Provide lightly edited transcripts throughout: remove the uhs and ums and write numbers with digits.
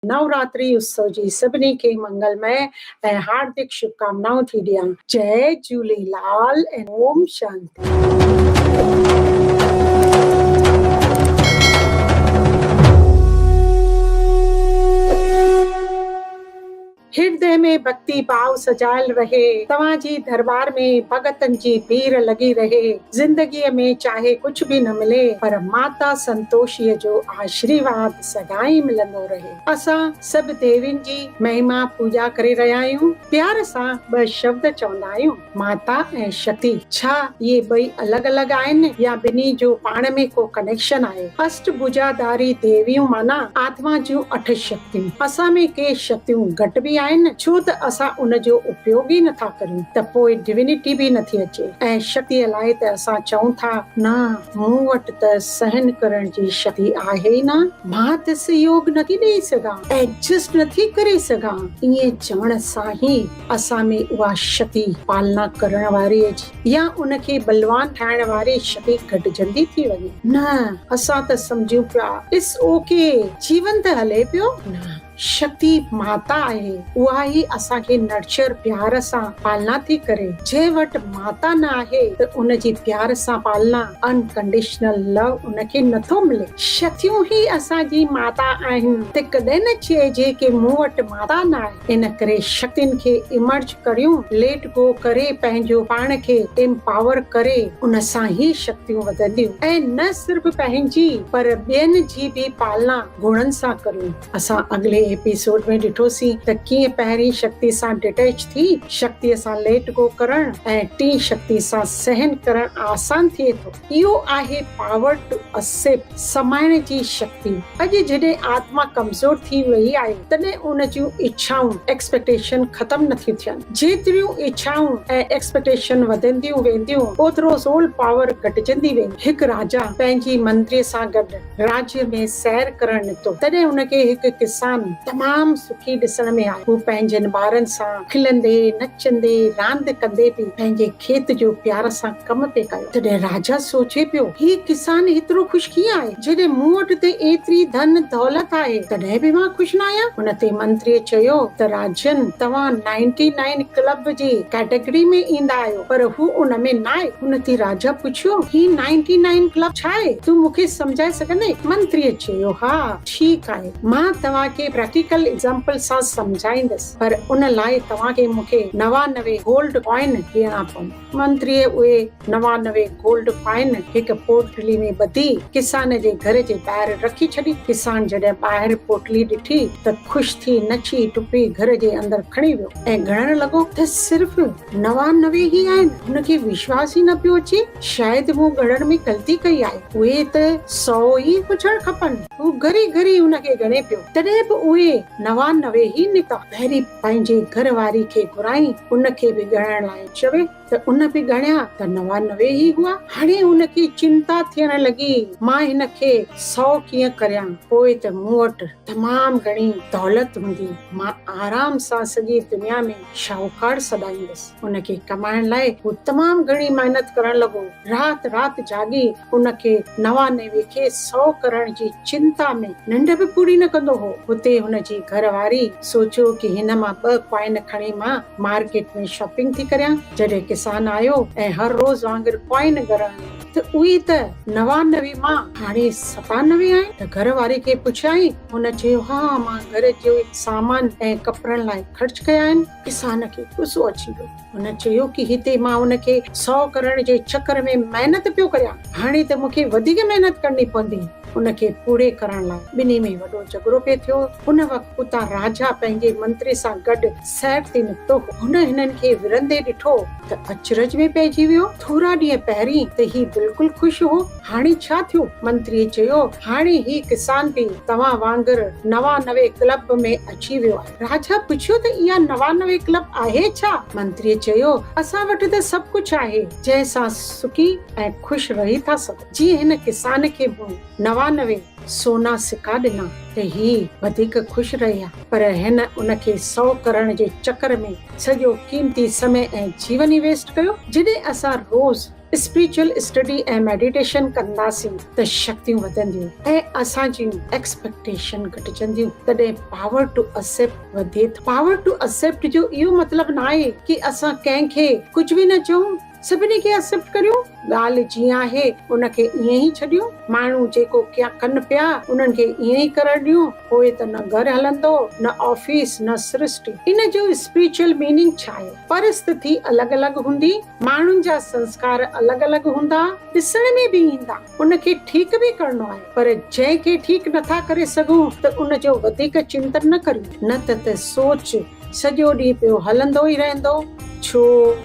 नवरात्रि उत्सव जी सभिनी खे मंगलमय ऐं हार्दिक शुभकामनाऊं थी ॾियां। जय झूलेलाल ऐं ओम शांति। हृदय में भक्ति भाव सजायल रहे, तव्हांजी दरबार में भगतन जी भीड़ लगी रहे। जिंदगीअ में चाहे कुछ भी न मिले, पर माता संतोषीअ जो आशीर्वाद सदाई मिलंदो रहे। असां सभु देवियुनि जी महिमा पूजा करे रहिया आहियूं। प्यार सां ॿ शब्द चवंदा आहियूं, माता ऐं शक्ति। छा इहे ॿई अलॻि अलॻि आहिनि या ॿिन्ही जो पाण में को कनेक्शन आहे? अष्टभुजाधारी देवियूं माना आत्मा जूं 8 शक्तियूं। असां में के शक्तियूं घटि बि आहिनि, छो त असां उन जो उपयोग ई नथा करियूं, त पोइ डिविनिटी बि नथी अचे। ऐं शक्तिअ लाइ त असां चऊं था, न मूं वटि त सहन करण जी शक्ति आहे ई न, मां त सहयोग नथी ॾेई सघां, एडजस्ट नथी करे सघां। ईअं चवण सां ई असां में उहा शक्ति पालना करण वारी या उनखे बलवान ठाहिण वारी शक्ति घटिजंदी थी वञे। न, असां त सम्झूं पिया इट्स ओके, जीवन त हले पियो। न, शक्ति माता आहे, उहा ई असांखे नर्चर प्यार सां पालना थी करे। जंहिं वटि माता न आहे त उनजी प्यार सां पालना अनकंडीशनल लव उनखे नथो मिले। शक्तियूं ई असांजी माता आहिनि, त कॾहिं न चइजे कि मूं वटि माता न आहे। इन करे शक्तियुनि खे इमर्ज करियूं, लेट गो करे पंहिंजो पाण खे एम्पावर करे, उन सां ई शक्तियूं वधंदियूं। ऐं न सिर्फ़ पंहिंजी पर ॿियनि जी बि पालना गुणनि सां करियूं। असां अॻिले एपिसोड में ॾिठोसीं त कीअं पहिरीं शक्ति सां डिटैच थी शक्तिअ सां लेट गो करण ऐं टी शक्ति सां सहन करण आसान थिए थो। इहो आहे पावर टू एक्सेप्ट, समाइण जी शक्ति। अॼु जॾहिं आत्मा कमज़ोर थी वई आहे, तॾहिं उन जूं इच्छाऊं एक्सपेक्टेशन ख़तम नथियूं थियनि। जेतिरियूं इच्छाऊं ऐं एक्सपेक्टेशन वधंदियूं वेंदियूं, ओतिरो सोल पावर घटिजंदी वेंदी। हिकु राजा पंहिंजी मंत्रीअ सां गॾु राज्य में सैर करण निकितो। तॾहिं हुनखे हिकु किसान तमाम सुखी ॾिसण में आयो। हू पंहिंजनि ॿारनि सां खिलंदे नचंदे रांदि कंदे बि पंहिंजे खेत जो प्यार सां कमु पियो कयो। तॾहिं राजा सोचे पियो, ही किसान एतिरो ख़ुशि कीअं आहे, जॾहिं मूं वटि त एतिरी धन दौलत आहे, तॾहिं बि मां ख़ुशि न आहियां। हुन ते मंत्रीअ चयो त राजन, तव्हां 99 क्लब जी कैटेगरी में ईंदा आहियो, पर हू उन में न आहे। हुन ते राजा पुछियो, ही 99 क्लब छा आहे, तूं मूंखे सम्झाए सघंदे? मंत्रीअ चयो, हा ठीकु आहे, मां तव्हांखे प्रैक्टिकल एग्जांपल सां समझाईंदसि, पर उन लाइ तव्हांखे मूंखे 99 गोल्ड कॉइन ॾियणा पवंदा। मंत्रीअ उहे 99 गोल्ड कॉइन हिकु पोटली में ॿधी किसान जे घर जे ॿाहिरि रखी छॾी। किसान जॾहिं ॿाहिरि पोटली ॾिठी त ख़ुशि थी नची टुपी घर जे अंदरि खणी वियो ऐं ॻणण लॻो त सिर्फ़ 99 ई आहिनि। हुनखे विश्वास ई न पियो अचे, शायदि मूं ॻणण में ग़लती कई आहे, उहे त 100 ई हुजण खपनि। हू घड़ी घड़ी हुनखे ॻणे पियो, तॾहिं बि उहे 99 ई निकिता। पहिरीं पंहिंजे घर वारी खे घुराई, उनखे बि ॻणण लाइ चवे त उन बि ॻणिया त 99 ई हुआ। हाणे हुनखे चिंता थियण लॻी, मां हिनखे 100 कीअं करियां, पोइ त मूं वटि तमामु घणी दौलत हूंदी, मां आराम सां सॼी दुनिया में शाहूकार सॾाईंदसि। उनखे कमाइण लाइ हू तमामु घणी महिनत करण लॻो। राति राति जागी उनखे 99 खे 100 करण जी चिंता में निंड बि पूरी न कंदो हो। हुते हुनजी घरवारी सोचियो कि हिन मां 2 कॉइन खणी मां मार्केट में शॉपिंग थी करियां। जॾहिं किसान आयो ऐं हर रोज़ वांगुरु कॉइन ॻणण, त उहे त 99 मां हाणे 97 आहिनि। त घर वारी खे पुछियाई, हुन चयो, हा मां घर जो सामान ऐं कपिड़नि लाइ ख़र्च कया आहिनि। किसान खे गुस्सो अची वियो। हुन चयो कि हिते मां हुनखे 100 करण जे चक्कर में महिनत पियो करियां, हाणे त मूंखे वधीक महिनत करणी पवंदी उनखे पूरे करण लाइ। ॿिन्ही में वॾो झगड़ो पियो थियो। हुन वक़्तु उतां राजा पंहिंजे मंत्री सां गॾु सैर ते निकितो। हुन हिननि खे विरंदे ॾिठो त अचरज में पइजी वियो। थोरा ॾींहं पहिरीं त ही बिल्कुलु ख़ुशि हो, हाणे छा थियो? मंत्रीअ चयो, हाणे ही किसान बि तव्हां वांगुरु 99 क्लब में अची वियो आहे। राजा पुछियो त इहा 99 क्लब आहे छा? मंत्रीअ चयो, असां वटि त सभु कुझु आहे जंहिंसां सुखी ऐं ख़ुशि रही था सघो। जीअं हिन किसान खे 99 सोना सिका ॾिना त ही वधीक ख़ुशि रहिया, पर हिन उनखे 100 करण जे चक्कर में सॼो कीमती समय ऐं जीवन ई वेस्ट कयो। जॾहिं असां रोज़ स्पिरिचुअल स्टडी ऐं मेडिटेशन कंदासीं त शक्तियूं वधंदियूं ऐं असांजियूं एक्सपेक्टेशन घटिजंदियूं। तॾहिं पावर टू एक्सेप्ट वधे। पावर टू एक्सेप्ट जो इहो मतिलबु न आहे कि असां कंहिंखे कुझु बि न चऊं, सभिनी खे एक्सेप्ट करियूं, ॻाल्हि जीअं आहे उनखे ईअं ई छॾियूं। माण्हू जेको क्या कनि पिया उन्हनि खे ईअं ई करण ॾियूं, पोइ त न घर हलंदो, न ऑफिस, न सृष्टि। इन जो स्पिरिचुअल मीनिंग छा आहे? परिस्थिति अलॻि अलॻि हूंदी, माण्हुनि जा संस्कार अलॻि अलॻि हूंदा, ॾिसण में बि ईंदा, उनखे ठीकु बि करणो आहे। पर जंहिंखे ठीकु नथा करे सघूं त उनजो वधीक चिंतन न करियूं, न त सोच सॼो ॾींहुं पियो हलंदो ई रहंदो, छो,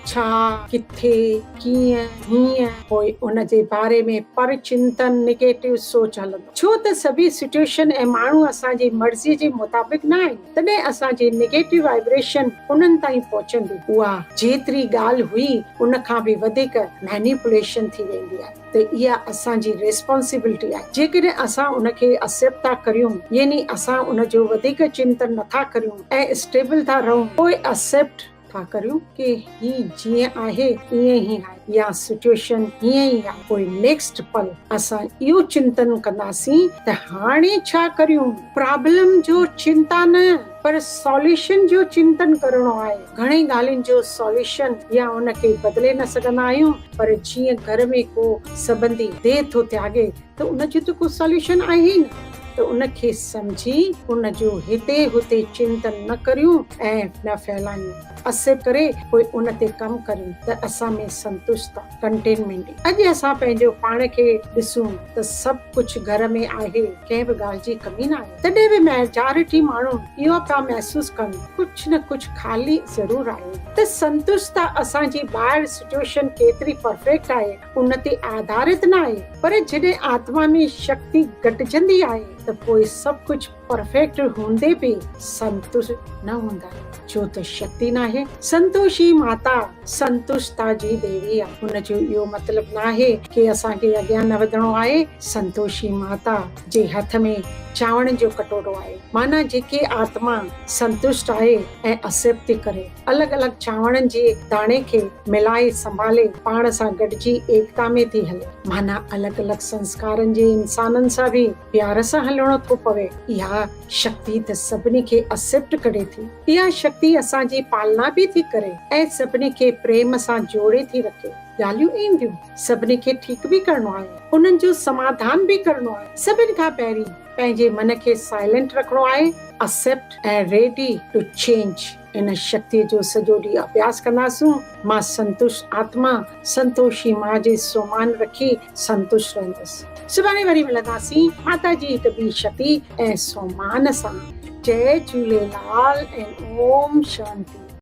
छा, किथे, कीअं, हीअं, पोइ उन जे बारे में पर चिंतन नेगेटिव सोच हलंदो। छो त सभी सिचुएशन ऐं माण्हू असांजी मर्ज़ीअ जे मुताबिक़ न आहिनि, तॾहिं असांजी नेगेटिव वाइब्रेशन उन्हनि ताईं पहुचंदी। उहा जेतिरी ॻाल्हि हुई उन खां बि वधीक मैनिपुलेशन थी वेंदी आहे। त इहा असांजी रिस्पॉन्सिबिलिटी आहे। जेकॾहिं असां उनखे एक्सेप्ट था करियूं, यानी असां उनजो वधीक चिंतन नथा करियूं ऐं स्टेबल था रहूं, पोइ एक्सेप्ट था करियूं कि ही जीअं आहे ईअं ई आहे, या सिचुएशन हीअं ई आहे। पोइ नेक्स्ट पल असां इहो चिंतन कंदासीं त हाणे छा करियूं। प्रॉब्लम जो चिंता न, पर सॉल्यूशन जो चिंतन करणो आहे। घणेई ॻाल्हियुनि जो सॉल्यूशन या उनखे बदिले न सघंदा आहियूं, पर जीअं घर में को सबंधी देह थो त्यागे त उनजो त को सॉल्यूशन आहे ई न। त उनखे समझी उनजो हिते हुते चिंतन न करियूं ऐं न फैलायूं। एक्सेप्ट करे पोइ उन ते कमु करियूं त असां में संतुष्ट कंटेनमेंट। अॼु असां पंहिंजो पाण खे ॾिसूं त सभु कुझु घर में आहे, कंहिं बि ॻाल्हि जी कमी न आहे। तॾहिं बि मेजॉरिटी माण्हू इहो पिया महसूस कनि कुझु न कुझु खाली ज़रूर आहे। त संतुष्टता असांजी ॿाहिरि सिचुएशन केतिरी परफेक्ट आहे उन ते आधारित न आहे, पर जॾहिं आत्मा में शक्ति घटिजंदी आहे त पोइ सभु कुझु परफेक्ट हूंदे बि संतुष्ट न हूंदा, छो त शक्ति न आहे। संतोषी माता संतुष्टता जी देवी आहे। हुनजो इहो मतिलबु न आहे कि असांखे अॻियां न वधणो आहे। संतोषी माता जे हथ में चांवरनि जो कटोरो आहे, माना जेके आत्मा संतुष्ट आहे ऐं एक्सेप्ट थी करे, अलॻि अलॻि चांवरनि जे दाणे खे मिलाए संभाले पाण सां गॾिजी एकता में थी हले, माना अलॻि अलॻि संस्कारनि जे इंसाननि सां बि प्यार सां हलणो थो पवे। इहा शक्ति त सभिनी खे एक्सेप्ट करे थी। इहा शक्ति असांजी पालना बि थी करे ऐं सभिनी खे प्रेम सां जोड़े थी रखे। ॻाल्हियूं ईंदियूं, सभिनी खे ठीकु बि करणो आहे, उन्हनि जो समाधान बि करणो आहे। सभिनि खां पहिरीं पंहिंजे मन खे साइलेंट रखणो आहे, एक्सेप्ट ऐं रेडी टू चेंज। इन शक्तिअ जो सॼो ॾींहुं अभ्यास कंदासूं। मां संतुष्ट आत्मा संतोषी मां जे सोमान रखी संतुष्ट रहंदसि। सुभाणे वरी मिलंदासीं माता जी हिकु ॿी शक्ति ऐं सोमान सां। जय झूलेलाल ऐं ओम शांति।